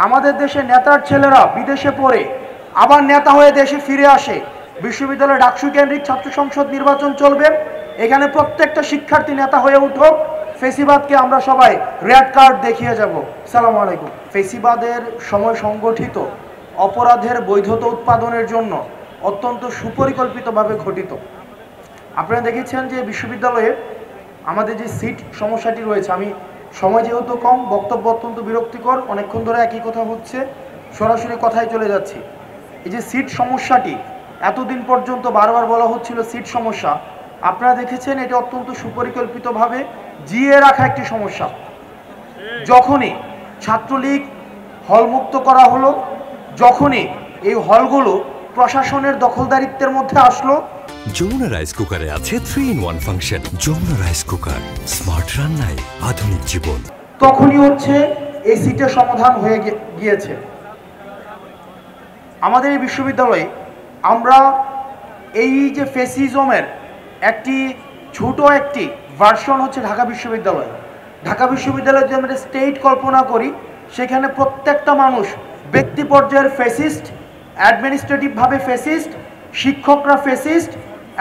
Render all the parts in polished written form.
আমাদের দেশে নেতার ছেলেরা বিদেশে পড়ে আবার নেতা হয়ে দেশে ফিরে আসে। বিশ্ববিদ্যালয়ে ডাকসু কেন্দ্রিক ছাত্র সংসদ নির্বাচন চলবে, এখানে প্রত্যেকটা শিক্ষার্থী নেতা হয়ে উঠুক। ফেসিবাদকে আমরা সবাই রেড কার্ড দেখিয়ে যাব। সালাম আলাইকুম। ফেসিবাদের সময় সংগঠিত অপরাধের বৈধতা উৎপাদনের জন্য অত্যন্ত সুপরিকল্পিতভাবে ঘটিত। আপনারা দেখেছেন যে বিশ্ববিদ্যালয়ে আমাদের যে সিট সমস্যাটি রয়েছে, আমি সময় যেহেতু কম, বক্তব্য অত্যন্ত বিরক্তিকর, অনেকক্ষণ ধরে একই কথা হচ্ছে, সরাসরি কথায় চলে যাচ্ছি। এই যে সিট সমস্যাটি এতদিন পর্যন্ত বারবার বলা হচ্ছিল সিট সমস্যা, আপনারা দেখেছেন এটি অত্যন্ত সুপরিকল্পিতভাবে জিয়ে রাখা একটি সমস্যা। যখনই ছাত্রলীগ হলমুক্ত করা হলো, যখনই এই হলগুলো প্রশাসনের দখলদারিত্বের মধ্যে আসলো, যমুনা রাইস কুকারে আছে 3-in-1 function. Jamuna rice cooker, smart রান্নায় আধুনিক জীবন। তখনই হচ্ছে এই সিটের সমাধান হয়ে গিয়েছে। আমাদের এই বিশ্ববিদ্যালয়ে আমরা এই যে ফেসিজমের একটি ছোট একটি ভার্সন হচ্ছে ঢাকা বিশ্ববিদ্যালয়। ঢাকা বিশ্ববিদ্যালয়ে যদি আমরা স্টেট কল্পনা করি, সেখানে প্রত্যেকটা মানুষ ব্যক্তি পর্যায়ের ফেসিস্ট, অ্যাডমিনিস্ট্রেটিভভাবে ফেসিস্ট, শিক্ষকরা ফেসিস্ট,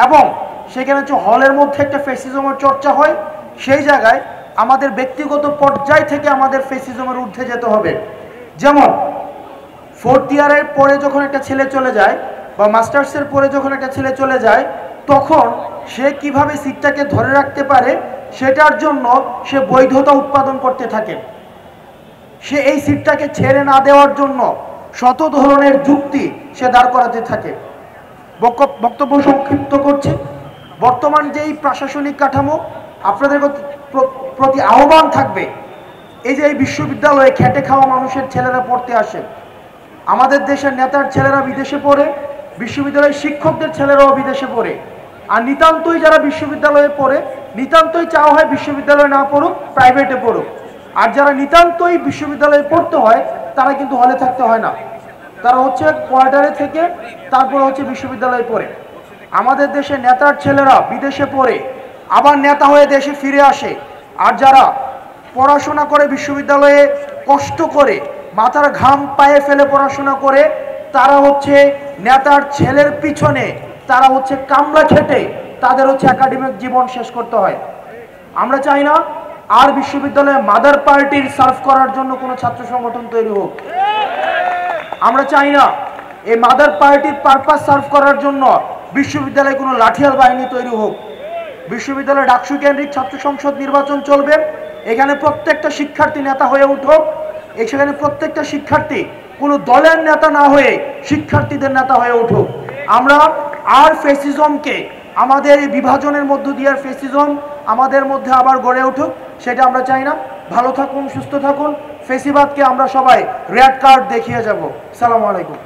এবং সেখানে হচ্ছে হলের মধ্যে একটা ফেসিজমের চর্চা হয়। সেই জায়গায় আমাদের ব্যক্তিগত পর্যায় থেকে আমাদের ফেসিজমের ঊর্ধ্বে যেতে হবে। যেমন 4th ইয়ারের পরে যখন একটা ছেলে চলে যায়, বা মাস্টার্সের পরে যখন একটা ছেলে চলে যায়, তখন সে কিভাবে সিটটাকে ধরে রাখতে পারে সেটার জন্য সে বৈধতা উৎপাদন করতে থাকে। সে এই সিটটাকে ছেড়ে না দেওয়ার জন্য শত ধরনের যুক্তি সে দাঁড় করাতে থাকে। বক্তব্য সংক্ষিপ্ত করছে। বর্তমান যেই প্রশাসনিক কাঠামো, আপনাদের প্রতি আহ্বান থাকবে, এই যে এই বিশ্ববিদ্যালয়ে খেটে খাওয়া মানুষের ছেলেরা পড়তে আসে, আমাদের দেশের নেতার ছেলেরা বিদেশে পড়ে, বিশ্ববিদ্যালয়ের শিক্ষকদের ছেলেরাও বিদেশে পড়ে। আর নিতান্তই যারা বিশ্ববিদ্যালয়ে পড়ে, নিতান্তই চাওয়া হয় বিশ্ববিদ্যালয়ে না পড়ুক, প্রাইভেটে পড়ুক। আর যারা নিতান্তই বিশ্ববিদ্যালয়ে পড়তে হয়, তারা কিন্তু হলে থাকতে হয় না, তারা হচ্ছে কোয়ার্টারে থেকে তারপরে হচ্ছে বিশ্ববিদ্যালয়ে পড়ে। আমাদের দেশে নেতার ছেলেরা বিদেশে পড়ে আবার নেতা হয়ে দেশে ফিরে আসে। আর যারা পড়াশোনা করে বিশ্ববিদ্যালয়ে কষ্ট করে মাথার ঘাম পায়ে ফেলে পড়াশোনা করে, তারা হচ্ছে নেতার ছেলের পিছনে, তারা হচ্ছে কামলা খেটে তাদের হচ্ছে একাডেমিক জীবন শেষ করতে হয়। আমরা চাই না আর বিশ্ববিদ্যালয়ে মাদার পার্টির সার্ভ করার জন্য কোনো ছাত্র সংগঠন তৈরি হোক। আমরা চাই না এই মাদার পার্টির পারপাস সার্ভ করার জন্য বিশ্ববিদ্যালয়ে কোনো লাঠিয়াল বাহিনী তৈরি হোক। বিশ্ববিদ্যালয়ে ডাকসু কেন্দ্রিক ছাত্র সংসদ নির্বাচন চলবে, এখানে প্রত্যেকটা শিক্ষার্থী নেতা হয়ে উঠুক। সেখানে প্রত্যেকটা শিক্ষার্থী কোনো দলের নেতা না হয়ে শিক্ষার্থীদের নেতা হয়ে উঠুক। আমরা আর ফেসিজমকে, আমাদের এই বিভাজনের মধ্য দিয়ে ফেসিজম আমাদের মধ্যে আবার গড়ে উঠুক, সেটা আমরা চাই না। ভালো থাকুন, সুস্থ থাকুন। ফেসিবাদকে আমরা সবাই রেড কার্ড দেখিয়ে যাব। সালাম আলাইকুম।